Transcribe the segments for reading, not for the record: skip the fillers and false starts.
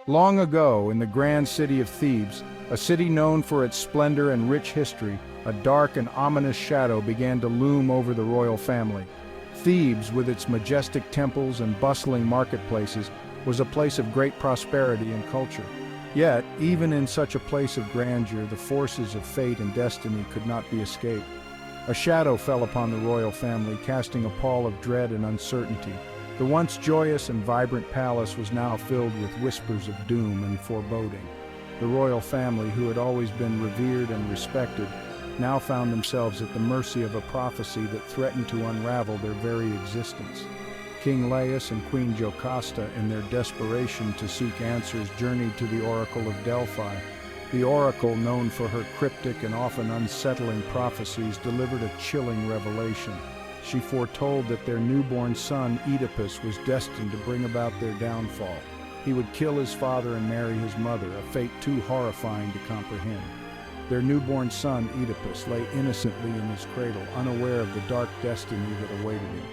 Long ago, in the grand city of Thebes, a city known for its splendor and rich history, a dark and ominous shadow began to loom over the royal family. Thebes, with its majestic temples and bustling marketplaces, was a place of great prosperity and culture. Yet, even in such a place of grandeur, the forces of fate and destiny could not be escaped. A shadow fell upon the royal family, casting a pall of dread and uncertainty. The once joyous and vibrant palace was now filled with whispers of doom and foreboding. The royal family, who had always been revered and respected, now found themselves at the mercy of a prophecy that threatened to unravel their very existence. King Laius and Queen Jocasta, in their desperation to seek answers, journeyed to the Oracle of Delphi. The oracle, known for her cryptic and often unsettling prophecies, delivered a chilling revelation. She foretold that their newborn son, Oedipus, was destined to bring about their downfall. He would kill his father and marry his mother, a fate too horrifying to comprehend. Their newborn son, Oedipus, lay innocently in his cradle, unaware of the dark destiny that awaited him.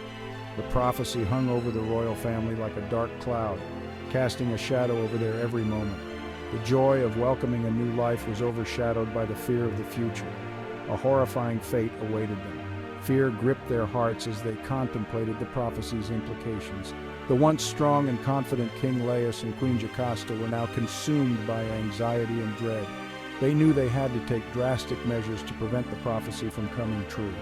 The prophecy hung over the royal family like a dark cloud, casting a shadow over their every moment. The joy of welcoming a new life was overshadowed by the fear of the future. A horrifying fate awaited them. Fear gripped their hearts as they contemplated the prophecy's implications. The once strong and confident King Laius and Queen Jocasta were now consumed by anxiety and dread. They knew they had to take drastic measures to prevent the prophecy from coming true.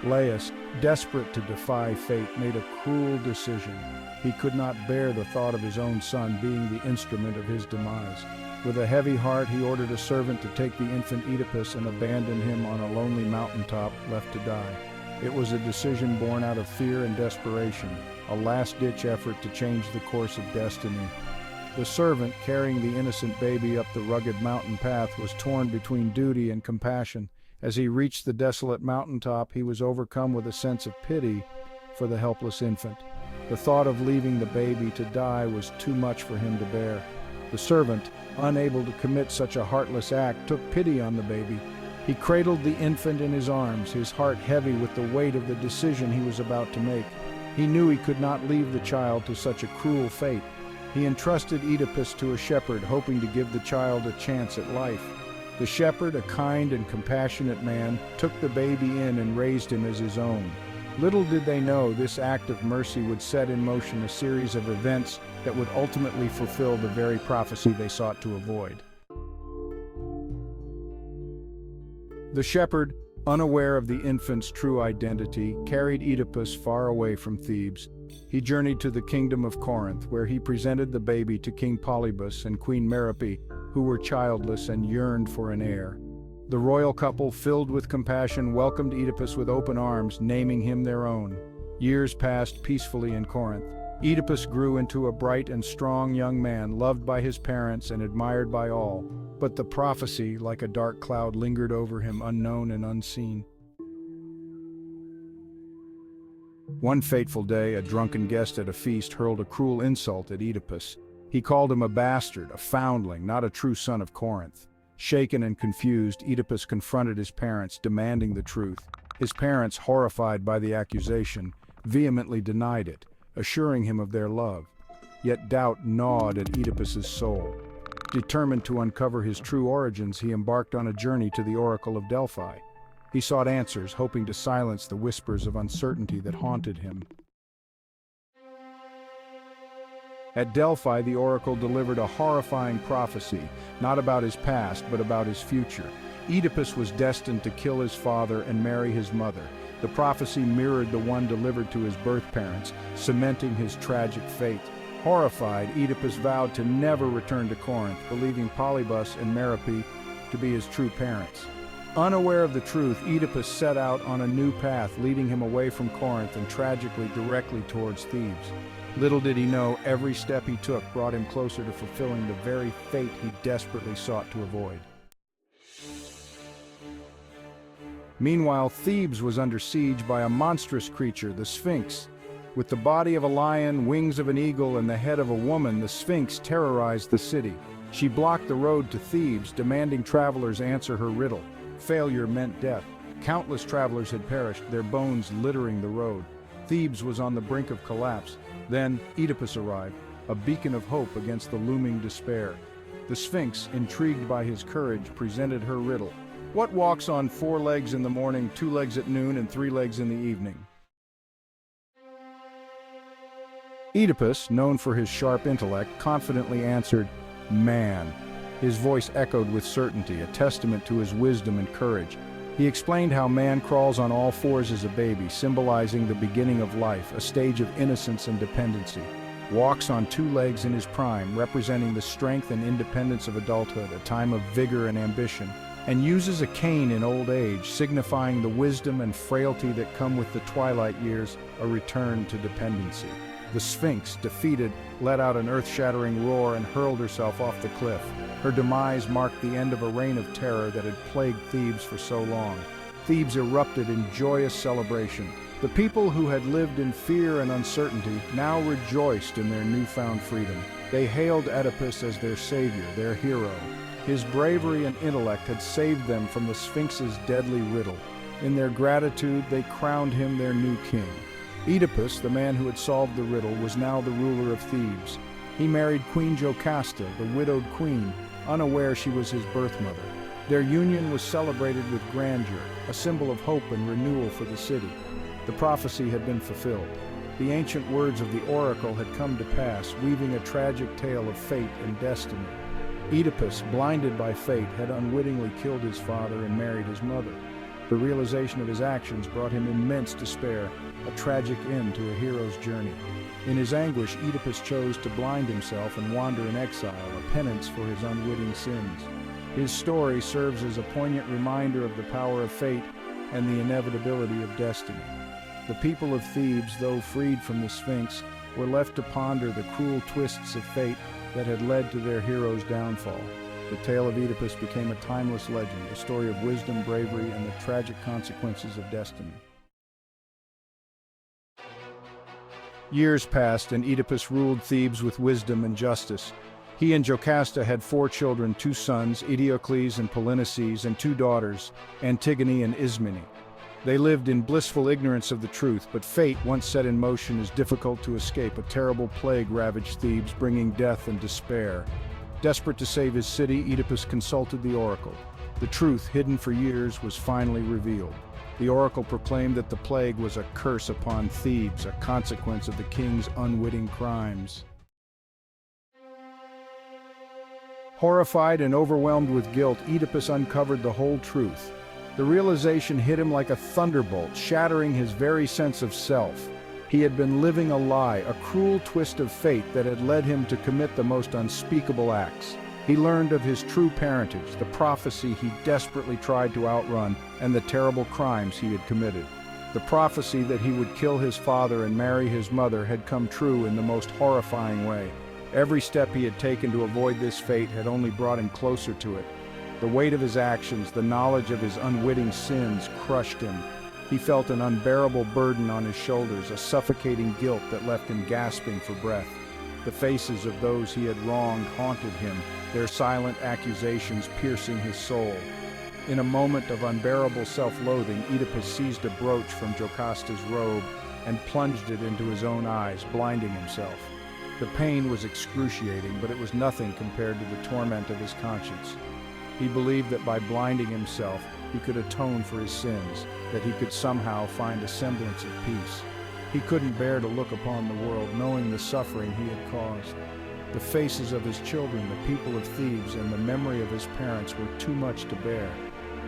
Laius, desperate to defy fate, made a cruel decision. He could not bear the thought of his own son being the instrument of his demise. With a heavy heart, he ordered a servant to take the infant Oedipus and abandon him on a lonely mountaintop, left to die. It was a decision born out of fear and desperation, a last-ditch effort to change the course of destiny. The servant, carrying the innocent baby up the rugged mountain path, was torn between duty and compassion. As he reached the desolate mountaintop, he was overcome with a sense of pity for the helpless infant. The thought of leaving the baby to die was too much for him to bear. The servant, unable to commit such a heartless act, took pity on the baby. He cradled the infant in his arms, his heart heavy with the weight of the decision he was about to make. He knew he could not leave the child to such a cruel fate. He entrusted Oedipus to a shepherd, hoping to give the child a chance at life. The shepherd, a kind and compassionate man, took the baby in and raised him as his own. Little did they know this act of mercy would set in motion a series of events that would ultimately fulfill the very prophecy they sought to avoid. The shepherd, unaware of the infant's true identity, carried Oedipus far away from Thebes. He journeyed to the kingdom of Corinth, where he presented the baby to King Polybus and Queen Merope, who were childless and yearned for an heir. The royal couple, filled with compassion, welcomed Oedipus with open arms, naming him their own. Years passed peacefully in Corinth. Oedipus grew into a bright and strong young man, loved by his parents and admired by all. But the prophecy, like a dark cloud, lingered over him, unknown and unseen. One fateful day, a drunken guest at a feast hurled a cruel insult at Oedipus. He called him a bastard, a foundling, not a true son of Corinth. Shaken and confused, Oedipus confronted his parents, demanding the truth. His parents, horrified by the accusation, vehemently denied it, assuring him of their love. Yet doubt gnawed at Oedipus's soul. Determined to uncover his true origins, he embarked on a journey to the Oracle of Delphi. He sought answers, hoping to silence the whispers of uncertainty that haunted him. At Delphi, the oracle delivered a horrifying prophecy, not about his past, but about his future. Oedipus was destined to kill his father and marry his mother. The prophecy mirrored the one delivered to his birth parents, cementing his tragic fate. Horrified, Oedipus vowed to never return to Corinth, believing Polybus and Merope to be his true parents. Unaware of the truth, Oedipus set out on a new path, leading him away from Corinth and tragically directly towards Thebes. Little did he know, every step he took brought him closer to fulfilling the very fate he desperately sought to avoid. Meanwhile, Thebes was under siege by a monstrous creature, the Sphinx. With the body of a lion, wings of an eagle, and the head of a woman, the Sphinx terrorized the city. She blocked the road to Thebes, demanding travelers answer her riddle. Failure meant death. Countless travelers had perished, their bones littering the road. Thebes was on the brink of collapse. Then Oedipus arrived. a beacon of hope against the looming despair. The Sphinx, intrigued by his courage, presented her riddle. What walks on 4 legs in the morning, 2 legs at noon, and 3 legs in the evening? Oedipus, known for his sharp intellect, confidently answered, "Man." His voice echoed with certainty, a testament to his wisdom and courage. He explained how man crawls on all 4s as a baby, symbolizing the beginning of life, a stage of innocence and dependency. Walks on 2 legs in his prime, representing the strength and independence of adulthood, a time of vigor and ambition, and uses a cane in old age, signifying the wisdom and frailty that come with the twilight years, a return to dependency. The Sphinx, defeated, let out an earth-shattering roar and hurled herself off the cliff. Her demise marked the end of a reign of terror that had plagued Thebes for so long. Thebes erupted in joyous celebration. The people who had lived in fear and uncertainty now rejoiced in their newfound freedom. They hailed Oedipus as their savior, their hero. His bravery and intellect had saved them from the Sphinx's deadly riddle. In their gratitude, they crowned him their new king. Oedipus, the man who had solved the riddle, was now the ruler of Thebes. He married Queen Jocasta, the widowed queen, unaware she was his birth mother. Their union was celebrated with grandeur, a symbol of hope and renewal for the city. The prophecy had been fulfilled. The ancient words of the oracle had come to pass, weaving a tragic tale of fate and destiny. Oedipus, blinded by fate, had unwittingly killed his father and married his mother. The realization of his actions brought him immense despair, a tragic end to a hero's journey. In his anguish, Oedipus chose to blind himself and wander in exile, a penance for his unwitting sins. His story serves as a poignant reminder of the power of fate and the inevitability of destiny. The people of Thebes, though freed from the Sphinx, were left to ponder the cruel twists of fate that had led to their hero's downfall. The tale of Oedipus became a timeless legend, a story of wisdom, bravery, and the tragic consequences of destiny. Years passed, and Oedipus ruled Thebes with wisdom and justice. He and Jocasta had 4 children, 2 sons, Eteocles and Polynices, and 2 daughters, Antigone and Ismene. They lived in blissful ignorance of the truth, but fate, once set in motion, is difficult to escape. A terrible plague ravaged Thebes, bringing death and despair. Desperate to save his city, Oedipus consulted the oracle. The truth, hidden for years, was finally revealed. The oracle proclaimed that the plague was a curse upon Thebes, a consequence of the king's unwitting crimes. Horrified and overwhelmed with guilt, Oedipus uncovered the whole truth. The realization hit him like a thunderbolt, shattering his very sense of self. He had been living a lie, a cruel twist of fate that had led him to commit the most unspeakable acts. He learned of his true parentage, the prophecy he desperately tried to outrun, and the terrible crimes he had committed. The prophecy that he would kill his father and marry his mother had come true in the most horrifying way. Every step he had taken to avoid this fate had only brought him closer to it. The weight of his actions, the knowledge of his unwitting sins, crushed him. He felt an unbearable burden on his shoulders, a suffocating guilt that left him gasping for breath. The faces of those he had wronged haunted him, their silent accusations piercing his soul. In a moment of unbearable self-loathing, Oedipus seized a brooch from Jocasta's robe and plunged it into his own eyes, blinding himself. The pain was excruciating, but it was nothing compared to the torment of his conscience. He believed that by blinding himself, he could atone for his sins, that he could somehow find a semblance of peace. He couldn't bear to look upon the world, knowing the suffering he had caused. The faces of his children, the people of Thebes, and the memory of his parents were too much to bear.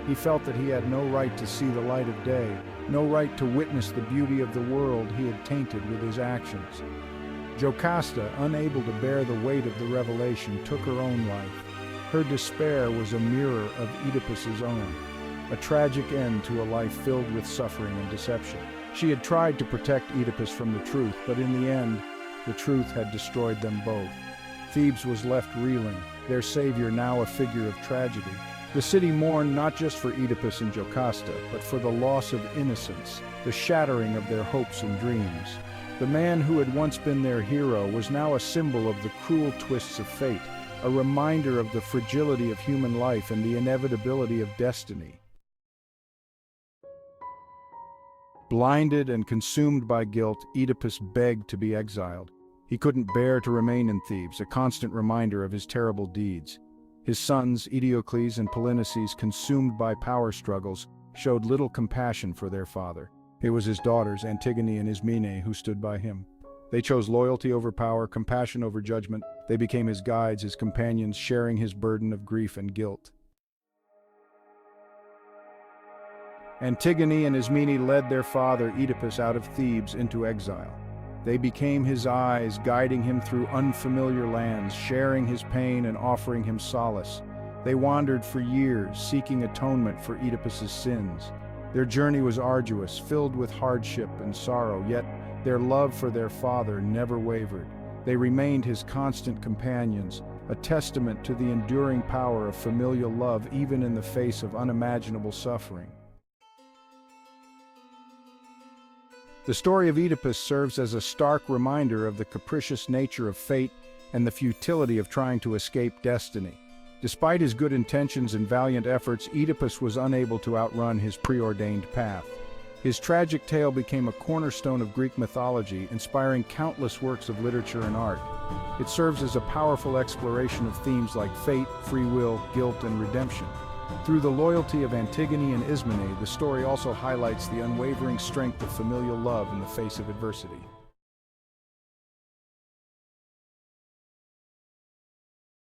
He felt that he had no right to see the light of day, no right to witness the beauty of the world he had tainted with his actions. Jocasta, unable to bear the weight of the revelation, took her own life. Her despair was a mirror of Oedipus's own, a tragic end to a life filled with suffering and deception. She had tried to protect Oedipus from the truth, but in the end, the truth had destroyed them both. Thebes was left reeling, their savior now a figure of tragedy. The city mourned not just for Oedipus and Jocasta, but for the loss of innocence, the shattering of their hopes and dreams. The man who had once been their hero was now a symbol of the cruel twists of fate, a reminder of the fragility of human life and the inevitability of destiny. Blinded and consumed by guilt, Oedipus begged to be exiled. He couldn't bear to remain in Thebes, a constant reminder of his terrible deeds. His sons, Eteocles and Polynices, consumed by power struggles, showed little compassion for their father. It was his daughters, Antigone and Ismene, who stood by him. They chose loyalty over power, compassion over judgment. They became his guides, his companions, sharing his burden of grief and guilt. Antigone and Ismene led their father, Oedipus, out of Thebes into exile. They became his eyes, guiding him through unfamiliar lands, sharing his pain and offering him solace. They wandered for years, seeking atonement for Oedipus's sins. Their journey was arduous, filled with hardship and sorrow, yet their love for their father never wavered. They remained his constant companions, a testament to the enduring power of familial love even in the face of unimaginable suffering. The story of Oedipus serves as a stark reminder of the capricious nature of fate and the futility of trying to escape destiny. Despite his good intentions and valiant efforts, Oedipus was unable to outrun his preordained path. His tragic tale became a cornerstone of Greek mythology, inspiring countless works of literature and art. It serves as a powerful exploration of themes like fate, free will, guilt, and redemption. Through the loyalty of Antigone and Ismene, the story also highlights the unwavering strength of familial love in the face of adversity.